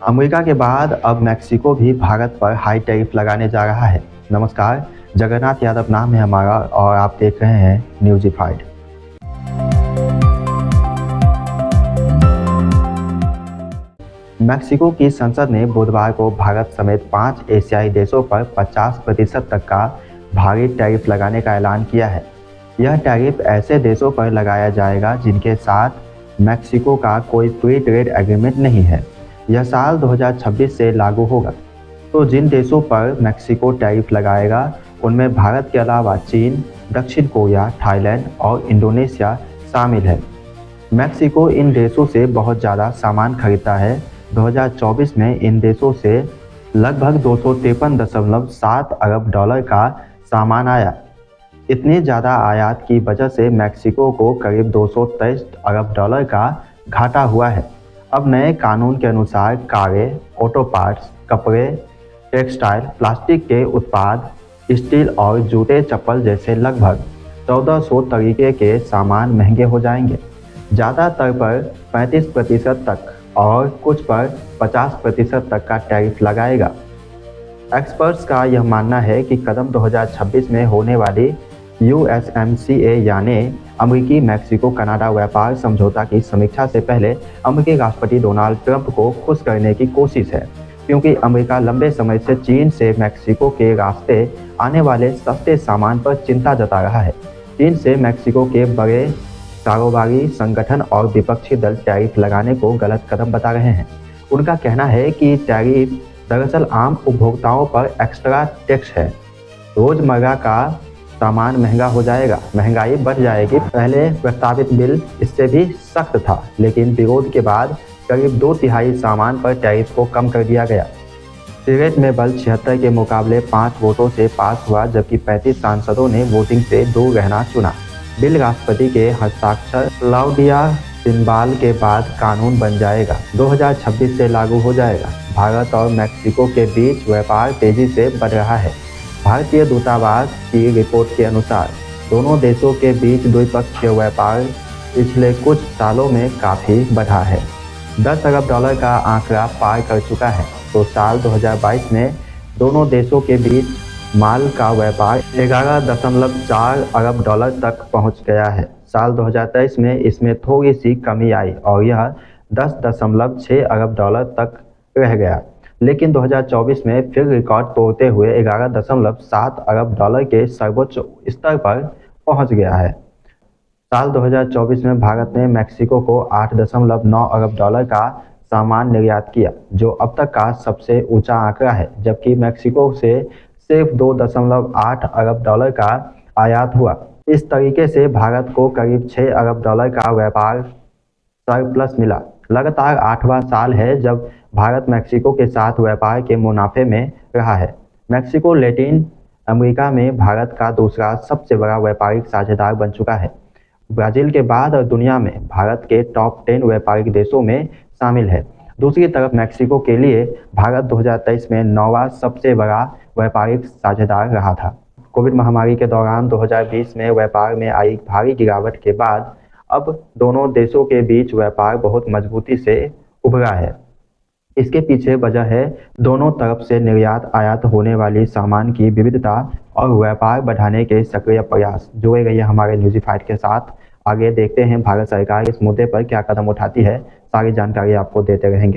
America के बाद अब मेक्सिको भी भारत पर हाई टैरिफ लगाने जा रहा है। नमस्कार, जगन्नाथ यादव नाम है हमारा और आप देख रहे हैं न्यूज़िफाइड। मेक्सिको की संसद ने बुधवार को भारत समेत 5 एशियाई देशों पर 50% तक का भारी टैरिफ लगाने का ऐलान किया है। यह टैरिफ ऐसे देशों पर लगाया जाएगा जिनके साथ मेक्सिको का कोई फ्री ट्रेड एग्रीमेंट नहीं है। यह साल 2026 से लागू होगा। तो जिन देशों पर मेक्सिको टैरिफ लगाएगा उनमें भारत के अलावा चीन, दक्षिण कोरिया, थाईलैंड और इंडोनेशिया शामिल है। मेक्सिको इन देशों से बहुत ज़्यादा सामान खरीदता है। 2024 में इन देशों से लगभग 253.7 अरब डॉलर का सामान आया। इतनी ज़्यादा आयात की वजह से मेक्सिको को करीब 223 अरब डॉलर का घाटा हुआ है। अब नए कानून के अनुसार कारें, ऑटो पार्ट्स, कपड़े, टेक्सटाइल, प्लास्टिक के उत्पाद, स्टील और जूते चप्पल जैसे लगभग 1400 तरीके के सामान महंगे हो जाएंगे। ज़्यादातर पर 35% तक और कुछ पर 50% तक का टैरिफ लगाएगा। एक्सपर्ट्स का यह मानना है कि कदम 2026 में होने वाली USMCA यानी अमेरिकी मैक्सिको कनाडा व्यापार समझौता की समीक्षा से पहले अमेरिकी राष्ट्रपति डोनाल्ड ट्रंप को खुश करने की कोशिश है, क्योंकि अमेरिका लंबे समय से चीन से मैक्सिको के रास्ते आने वाले सस्ते सामान पर चिंता जता रहा है। चीन से मैक्सिको के बड़े कारोबारी संगठन और विपक्षी दल टैरिफ लगाने को गलत कदम बता रहे हैं। उनका कहना है कि टैरिफ दरअसल आम उपभोक्ताओं पर एक्स्ट्रा टैक्स है। रोजमर्रा का सामान महंगा हो जाएगा, महंगाई बढ़ जाएगी। पहले प्रस्तावित बिल इससे भी सख्त था, लेकिन विरोध के बाद करीब 2/3 सामान पर टैरिफ को कम कर दिया गया। सीनेट में बल 76 के मुकाबले 5 वोटों से पास हुआ, जबकि 35 सांसदों ने वोटिंग से दूर रहना चुना। बिल राष्ट्रपति के हस्ताक्षर क्लाउडिया शिनबाल के बाद कानून बन जाएगा। 2026 से लागू हो जाएगा। भारत और मेक्सिको के बीच व्यापार तेजी से बढ़ रहा है। भारतीय दूतावास की रिपोर्ट के अनुसार दोनों देशों के बीच द्विपक्षीय व्यापार पिछले कुछ सालों में काफ़ी बढ़ा है। 10 अरब डॉलर का आंकड़ा पार कर चुका है। तो साल 2022 में दोनों देशों के बीच माल का व्यापार 11.4 अरब डॉलर तक पहुंच गया है। साल 2023 में इसमें थोड़ी सी कमी आई और यह 10.6 अरब डॉलर तक रह गया, लेकिन 2024 में फिर रिकॉर्ड तोड़ते हुए 11.7 अरब डॉलर के सर्वोच्च स्तर पर पहुंच गया है। साल 2024 में भारत ने मेक्सिको को 8.9 अरब डॉलर का सामान निर्यात किया, जो अब तक का सबसे ऊंचा आंकड़ा है, जबकि मेक्सिको से सिर्फ 2.8 अरब डॉलर का आयात हुआ। इस तरीके से भारत को करीब 6 अरब डॉलर का व्यापार सरप्लस मिला। लगातार 8वां साल है जब भारत मेक्सिको के साथ व्यापार के मुनाफे में रहा है। मेक्सिको लैटिन अमेरिका में भारत का दूसरा सबसे बड़ा व्यापारिक साझेदार बन चुका है। ब्राज़ील के बाद और दुनिया में भारत के टॉप 10 व्यापारिक देशों में शामिल है। दूसरी तरफ मेक्सिको के लिए भारत 2023 में 9वां सबसे बड़ा व्यापारिक साझेदार रहा था। कोविड महामारी के दौरान 2020 में व्यापार में आई भारी गिरावट के बाद अब दोनों देशों के बीच व्यापार बहुत मजबूती से उभरा है। इसके पीछे वजह है दोनों तरफ से निर्यात आयात होने वाली सामान की विविधता और व्यापार बढ़ाने के सक्रिय प्रयास। जुड़े रहिए हमारे न्यूज़िफाइड के साथ। आगे देखते हैं भारत सरकार इस मुद्दे पर क्या कदम उठाती है। सारी जानकारी आपको देते रहेंगे।